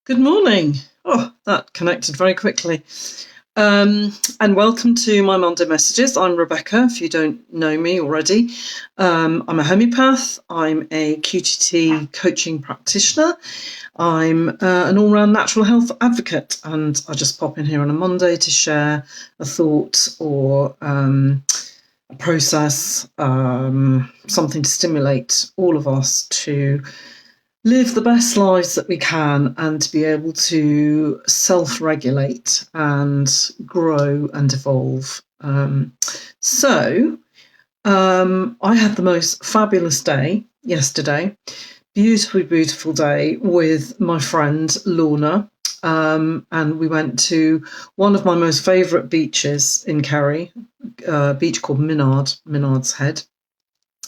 Good morning. Oh, that connected very quickly. And welcome to my Monday messages. I'm Rebecca, if you don't know me already. I'm a homeopath. I'm a QTT coaching practitioner. I'm an all-round natural health advocate, and I just pop in here on a Monday to share a thought or a process, something to stimulate all of us to live the best lives that we can and to be able to self-regulate and grow and evolve. I had the most fabulous day yesterday, beautiful day with my friend Lorna, and we went to one of my most favourite beaches in Kerry, a beach called Minnard's Head.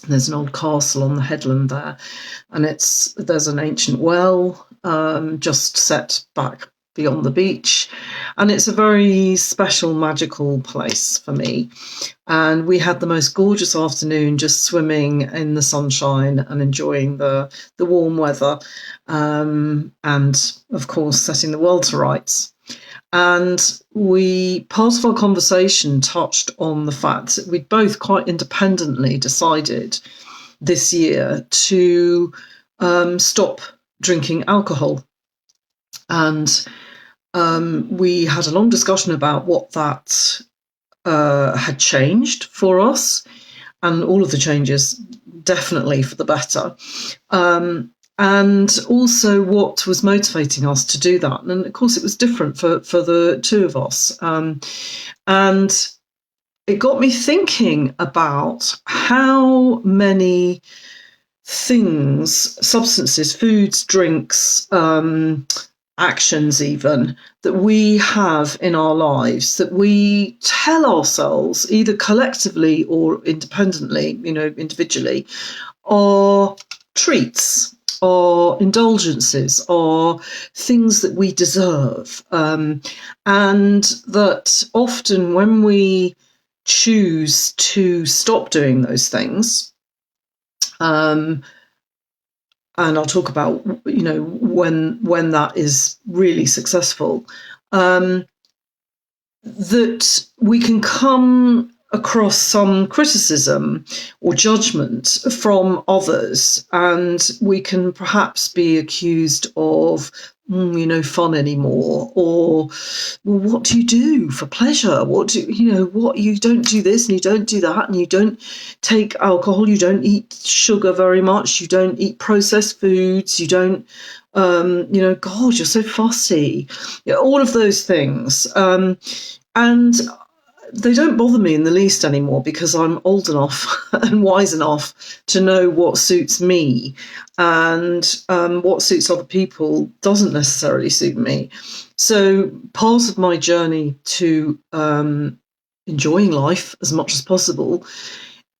There's an old castle on the headland there, and there's an ancient well just set back beyond the beach, and it's a very special, magical place for me. And we had the most gorgeous afternoon just swimming in the sunshine and enjoying the warm weather, and of course setting the world to rights. And part of our conversation touched on the fact that we'd both quite independently decided this year to stop drinking alcohol. And we had a long discussion about what that had changed for us, and all of the changes definitely for the better. And also what was motivating us to do that. And of course, it was different for the two of us. And it got me thinking about how many things, substances, foods, drinks, actions even, that we have in our lives that we tell ourselves, either collectively or independently, individually, are treats, or indulgences, or things that we deserve. And that often when we choose to stop doing those things, and I'll talk about, when that is really successful, that we can come across some criticism or judgment from others, and we can perhaps be accused of fun anymore, or, well, what do you do for pleasure? What you don't do this and you don't do that, and you don't take alcohol, you don't eat sugar very much, you don't eat processed foods, you don't God, you're so fussy. All of those things, and they don't bother me in the least anymore, because I'm old enough and wise enough to know what suits me, and what suits other people doesn't necessarily suit me. So part of my journey to enjoying life as much as possible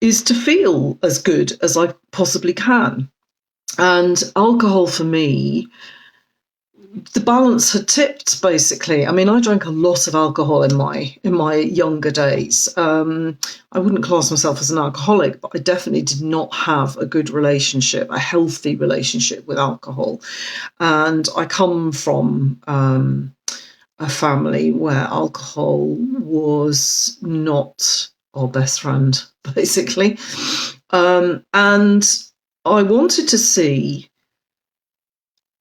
is to feel as good as I possibly can. And alcohol for me, the balance had tipped, basically. I mean, I drank a lot of alcohol in my younger days. I wouldn't class myself as an alcoholic, but I definitely did not have a good relationship, a healthy relationship with alcohol. And I come from a family where alcohol was not our best friend, basically. And I wanted to see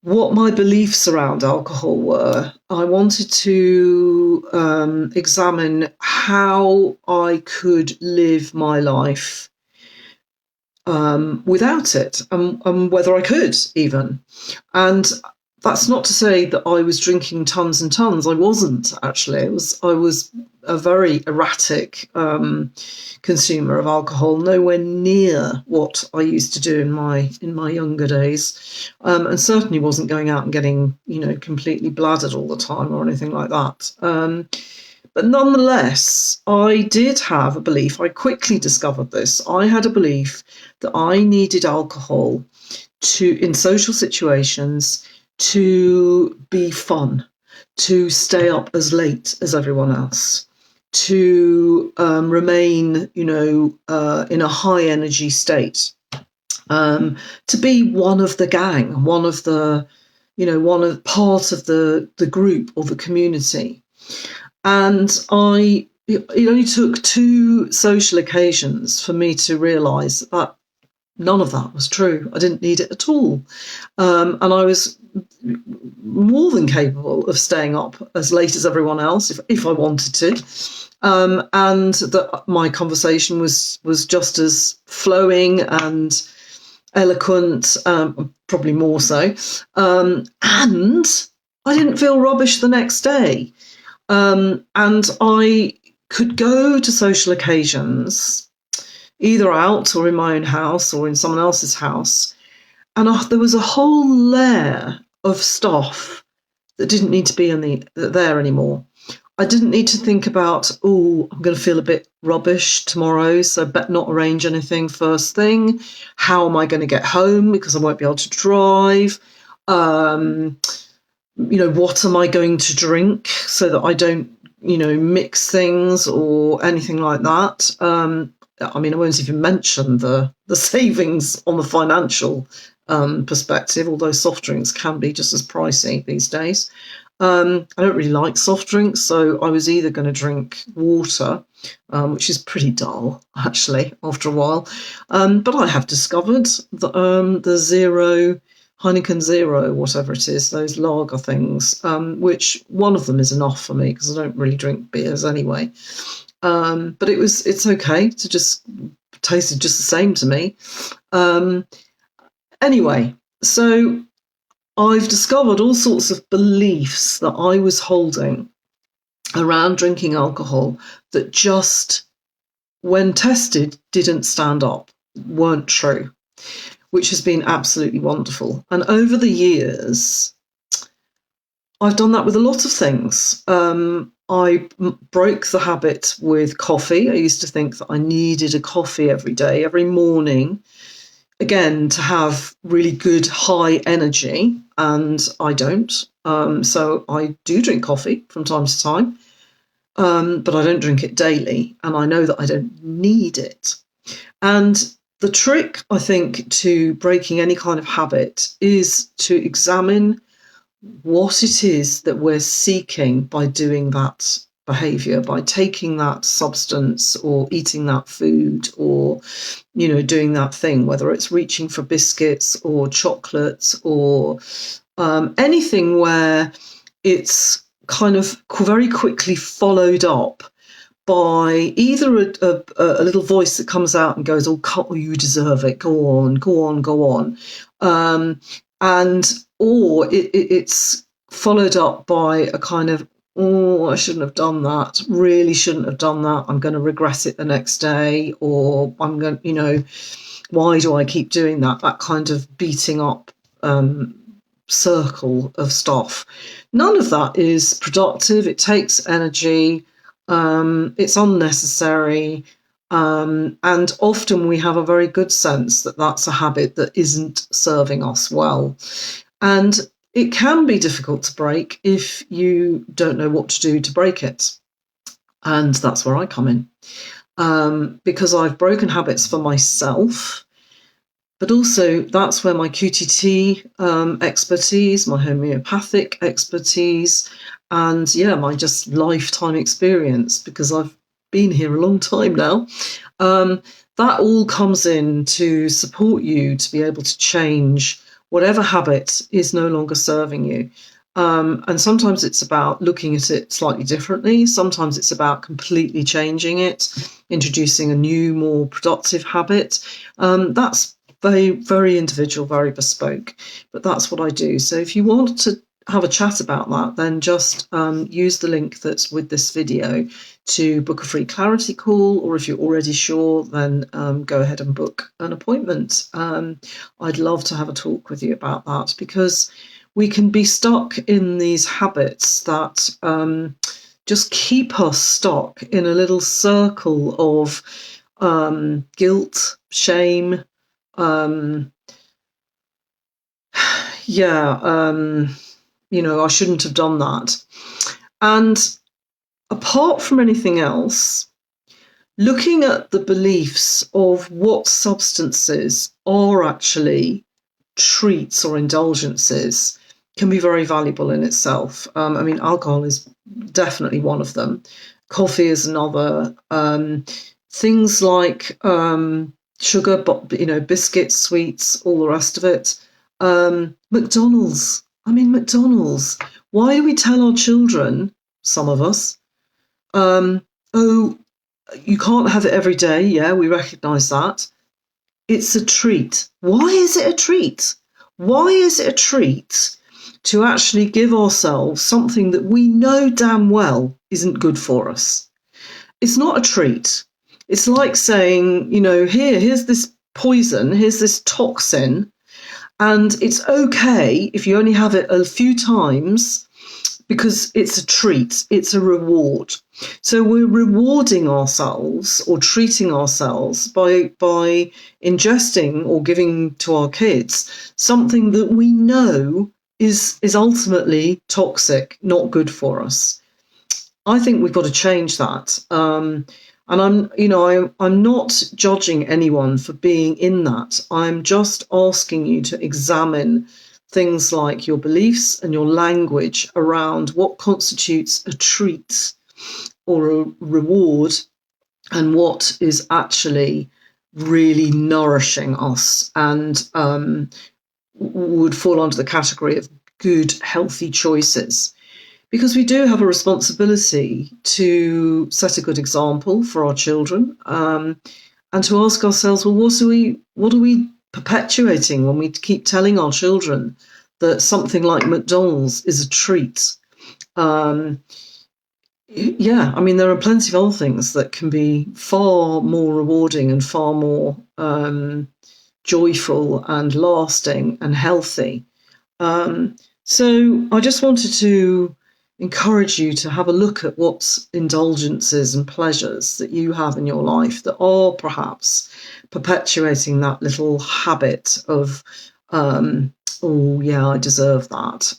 what my beliefs around alcohol were. I wanted to examine how I could live my life without it, and whether I could even. And that's not to say that I was drinking tons and tons. I wasn't, actually. I was a very erratic consumer of alcohol, nowhere near what I used to do in my younger days, and certainly wasn't going out and getting completely bladdered all the time or anything like that. But nonetheless, I did have a belief. I quickly discovered this. I had a belief that I needed alcohol in social situations to be fun, to stay up as late as everyone else, to remain, in a high energy state, to be one of the gang, one of the part of the group or the community. And it only took 2 social occasions for me to realise that none of that was true. I didn't need it at all. And I was more than capable of staying up as late as everyone else if I wanted to. And that my conversation was just as flowing and eloquent, probably more so. And I didn't feel rubbish the next day. And I could go to social occasions, either out or in my own house or in someone else's house. And there was a whole layer of stuff that didn't need to be there anymore. I didn't need to think about, I'm going to feel a bit rubbish tomorrow, so better not arrange anything first thing. How am I going to get home because I won't be able to drive? What am I going to drink so that I don't, mix things or anything like that? I won't even mention the savings on the financial perspective, although soft drinks can be just as pricey these days. I don't really like soft drinks, so I was either going to drink water, which is pretty dull, actually, after a while. But I have discovered the Heineken Zero, whatever it is, those lager things, which one of them is enough for me because I don't really drink beers anyway. But it's okay to just tasted just the same to me. Anyway, so I've discovered all sorts of beliefs that I was holding around drinking alcohol that just, when tested, didn't stand up, weren't true, which has been absolutely wonderful. And over the years, I've done that with a lot of things. I broke the habit with coffee. I used to think that I needed a coffee every day, every morning, again, to have really good high energy, and I don't. So I do drink coffee from time to time, but I don't drink it daily, and I know that I don't need it. And the trick, I think, to breaking any kind of habit is to examine what it is that we're seeking by doing that behavior, by taking that substance or eating that food or, doing that thing, whether it's reaching for biscuits or chocolates or anything where it's kind of very quickly followed up by either a little voice that comes out and goes, you deserve it, go on, go on, go on. Or it's followed up by a kind of, I shouldn't have done that, really shouldn't have done that, I'm going to regret it the next day, or I'm going, why do I keep doing that? That kind of beating up circle of stuff. None of that is productive. It takes energy. It's unnecessary. And often we have a very good sense that that's a habit that isn't serving us well. And it can be difficult to break if you don't know what to do to break it. And that's where I come in. Because I've broken habits for myself, but also that's where my QTT expertise, my homeopathic expertise, and my just lifetime experience, because I've been here a long time now, that all comes in to support you to be able to change whatever habit is no longer serving you. And sometimes it's about looking at it slightly differently. Sometimes it's about completely changing it, introducing a new, more productive habit. That's very, very individual, very bespoke, but that's what I do. So if you want to have a chat about that, then just use the link that's with this video to book a free clarity call, or if you're already sure, then go ahead and book an appointment. I'd love to have a talk with you about that, because we can be stuck in these habits that just keep us stuck in a little circle of guilt, shame, I shouldn't have done that. And apart from anything else, looking at the beliefs of what substances are actually treats or indulgences can be very valuable in itself. I mean, alcohol is definitely one of them. Coffee is another. Things like sugar, but biscuits, sweets, all the rest of it. McDonald's. I mean, McDonald's. Why do we tell our children, some of us, oh, you can't have it every day? Yeah, we recognise that. It's a treat. Why is it a treat? Why is it a treat to actually give ourselves something that we know damn well isn't good for us? It's not a treat. It's like saying, here's this poison, here's this toxin, and it's okay if you only have it a few times because it's a treat, it's a reward. So we're rewarding ourselves or treating ourselves by ingesting or giving to our kids something that we know is ultimately toxic, not good for us. I think we've got to change that. And I'm not judging anyone for being in that. I'm just asking you to examine things like your beliefs and your language around what constitutes a treat or a reward and what is actually really nourishing us and would fall under the category of good, healthy choices. Because we do have a responsibility to set a good example for our children, and to ask ourselves, well, what are we perpetuating when we keep telling our children that something like McDonald's is a treat? Yeah, I mean, there are plenty of other things that can be far more rewarding and far more joyful and lasting and healthy. So I just wanted to encourage you to have a look at what indulgences and pleasures that you have in your life that are perhaps perpetuating that little habit of, oh yeah, I deserve that.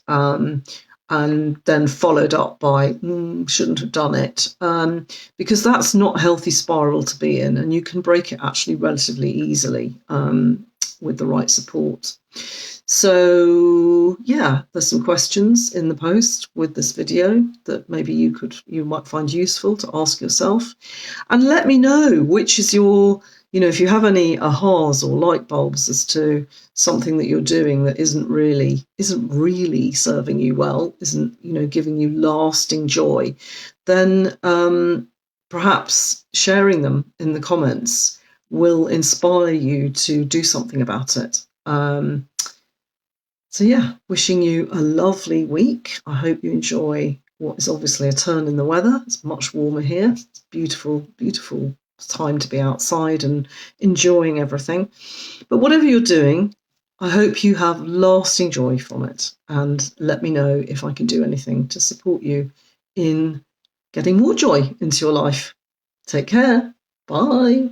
And then followed up by, shouldn't have done it. Because that's not a healthy spiral to be in, and you can break it actually relatively easily with the right support. So yeah, there's some questions in the post with this video that maybe you might find useful to ask yourself, and let me know which is your, if you have any ahas or light bulbs as to something that you're doing that isn't really serving you well, isn't giving you lasting joy, then perhaps sharing them in the comments will inspire you to do something about it. So yeah, wishing you a lovely week. I hope you enjoy what is obviously a turn in the weather. It's much warmer here. It's beautiful, beautiful time to be outside and enjoying everything. But whatever you're doing, I hope you have lasting joy from it. And let me know if I can do anything to support you in getting more joy into your life. Take care. Bye.